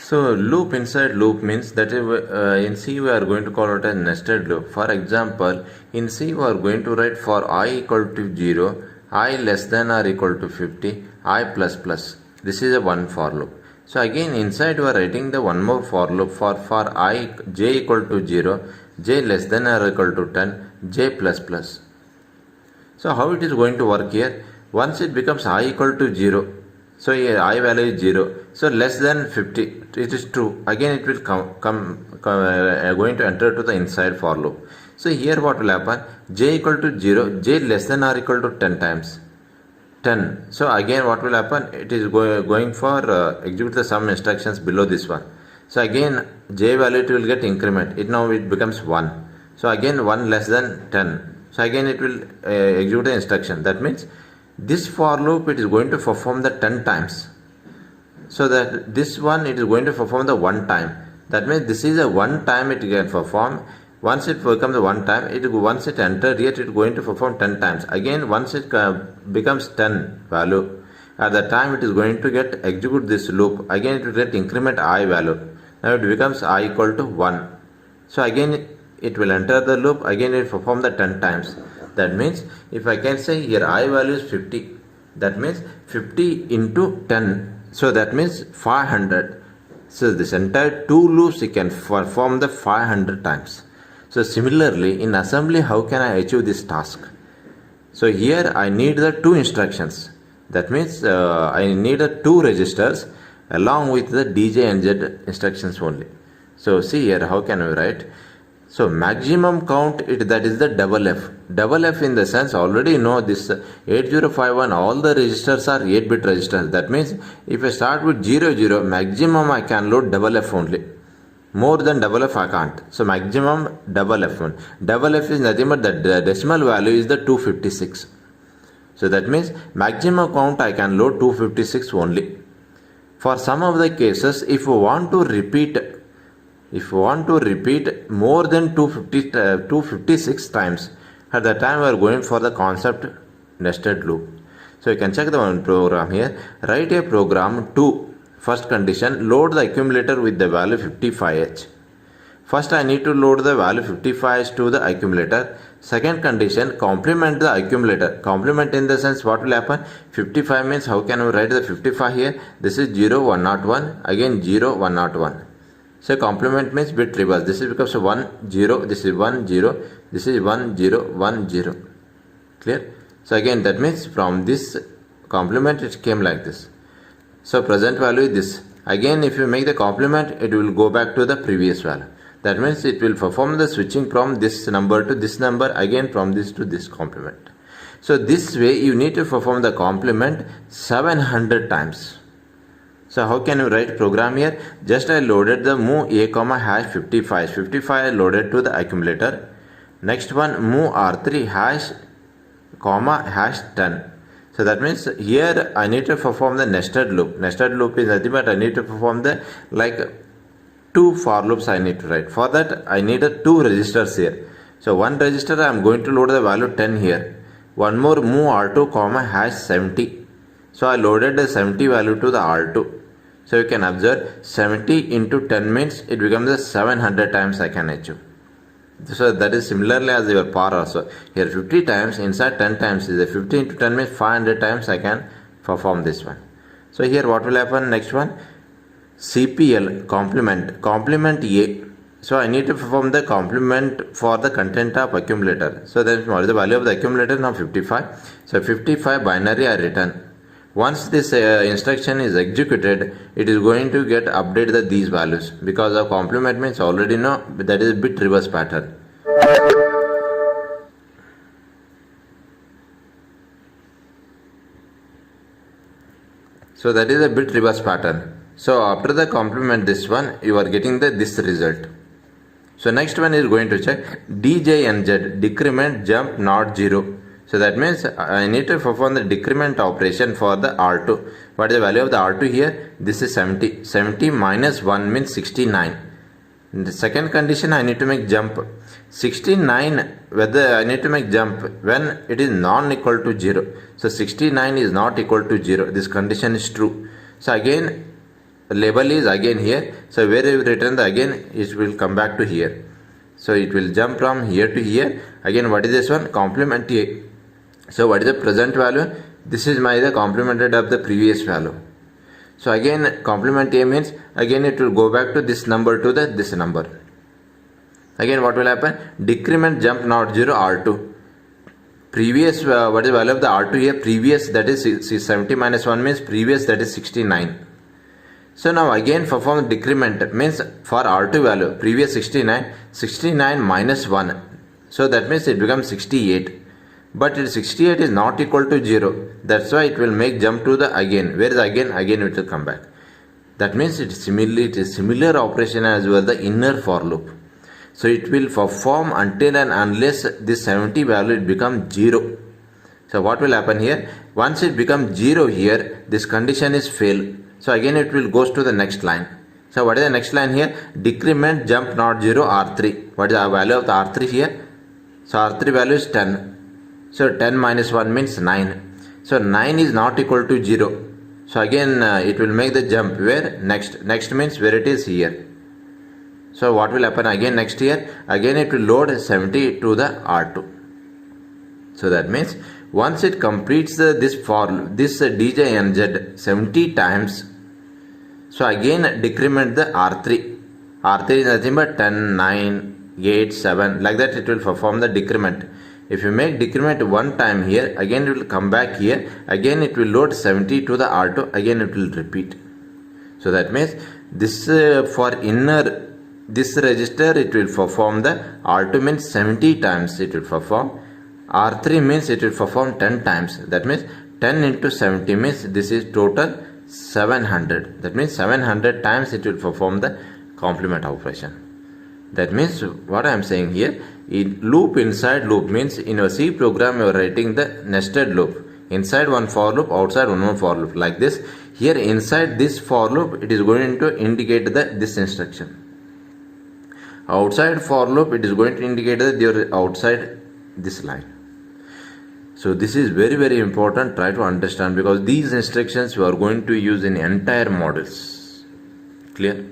So loop inside loop means that in C we are going to call it a nested loop. For example, in C we are going to write for I equal to 0, I less than or equal to 50, I plus plus. This is a one for loop. So again inside we are writing the one more for loop for I j equal to 0, j less than or equal to 10, j plus plus. So how it is going to work here? Once it becomes I equal to 0, so here I value is 0, so less than 50, it is true. Again it will going to enter to the inside for loop. So here what will happen? J equal to 0, j less than or equal to 10 times 10. So again what will happen? It is going for execute the some instructions below this one. So again j value it will get increment. It becomes 1. So again 1 less than 10. So again it will execute the instruction. That means this for loop it is going to perform the 10 times. So that this one it is going to perform the one time. That means this is a one time it can perform. Once it becomes a one time, once it enters here it is going to perform 10 times. Again once it becomes 10 value, at the time it is going to get execute this loop. Again it will get increment I value. Now it becomes I equal to 1. So again it will enter the loop. Again it will perform the 10 times. That means if I can say here I value is 50, that means 50 into 10, so that means 500. So this entire two loops you can perform the 500 times. So similarly in assembly how can I achieve this task? So here I need the two instructions. That means I need the two registers along with the DJ and Z instructions only. So see here how can we write? So maximum count that is the double F. Double F in the sense already know this 8051 all the registers are 8-bit registers. That means if I start with 00 maximum I can load double F only. More than double F I can't. So maximum double F one. Double F is nothing but the decimal value is the 256. So that means maximum count I can load 256 only. For some of the cases if you want to repeat more than 256 times, at the time we are going for the concept nested loop. So you can check the one program here. Write a program to first condition load the accumulator with the value 55H. First I need to load the value 55H to the accumulator. Second condition complement the accumulator. Complement in the sense what will happen? 55 means how can we write the 55 here? This is 0 101, again 0 101. So complement means bit reverse. This is becomes 1 0, this is 1 0, this is 1 0 1 0. Clear? So again that means from this complement it came like this. So present value is this. Again if you make the complement it will go back to the previous value. That means it will perform the switching from this number to this number, again from this to this complement. So this way you need to perform the complement 700 times. So how can you write program here? Just I loaded the move a comma hash 55. 55 I loaded to the accumulator. Next one move r3 hash comma hash 10. So that means here I need to perform the nested loop. Nested loop is nothing but I need to perform the like two for loops I need to write. For that I need two registers here. So one register I am going to load the value 10 here. One more move r2 comma hash 70. So I loaded the 70 value to the r2. So you can observe 70 into 10 means it becomes the 700 times I can achieve. So that is similarly as your power also. Here 50 times inside 10 times is a 50 into 10 means 500 times I can perform this one. So here what will happen? Next one CPL complement A. So I need to perform the complement for the content of accumulator. So that is what is the value of the accumulator now 55. So 55 binary I return. Once this instruction is executed, it is going to get updated these values because of complement means already know that is bit reverse pattern. So that is a bit reverse pattern. So after the complement this one you are getting this result. So next one is going to check DJ and Z decrement jump not 0. So that means I need to perform the decrement operation for the R2. What is the value of the R2 here? This is 70. 70 minus 1 means 69. In the second condition I need to make jump. 69 whether I need to make jump when it is non-equal to 0. So 69 is not equal to 0. This condition is true. So again label is again here. So where you return the again, it will come back to here. So it will jump from here to here. Again, what is this one? Complement A. So what is the present value? This is the complemented of the previous value. So again, complement A means again it will go back to this number to this number. Again, what will happen? Decrement jump not 0 R2. Previous, what is the value of the R2 here? Previous, that is 70 minus 1 means previous, that is 69. So now again perform decrement means for R2 value, previous 69 minus 1. So that means it becomes 68. But 68 is not equal to 0. That's why it will make jump to the again. Where is again? Again it will come back. That means it is similar operation as well the inner for loop. So it will perform until and unless this 70 value it becomes 0. So what will happen here? Once it becomes 0 here, this condition is fail. So again it will goes to the next line. So what is the next line here? Decrement jump not 0 R3. What is the value of the R3 here? So R3 value is 10. So 10 minus 1 means 9. So 9 is not equal to 0. So again it will make the jump where? Next. Next means where it is here. So what will happen again next here? Again it will load 70 to the R2. So that means once it completes this DJNZ 70 times, so again decrement the R3. R3 is nothing but 10, 9, 8, 7, like that it will perform the decrement. If you make decrement one time here, again it will come back here, again it will load 70 to the R2, again it will repeat. So that means this for inner, this register it will perform the R2 means 70 times it will perform. R3 means it will perform 10 times. That means 10 into 70 means this is total 700. That means 700 times it will perform the complement operation. That means what I am saying here, in loop inside loop means in a C program you are writing the nested loop. Inside one for loop, outside one more for loop, like this. Here inside this for loop it is going to indicate this instruction. Outside for loop it is going to indicate that you are outside this line. So this is very, very important. Try to understand because these instructions you are going to use in entire models. Clear?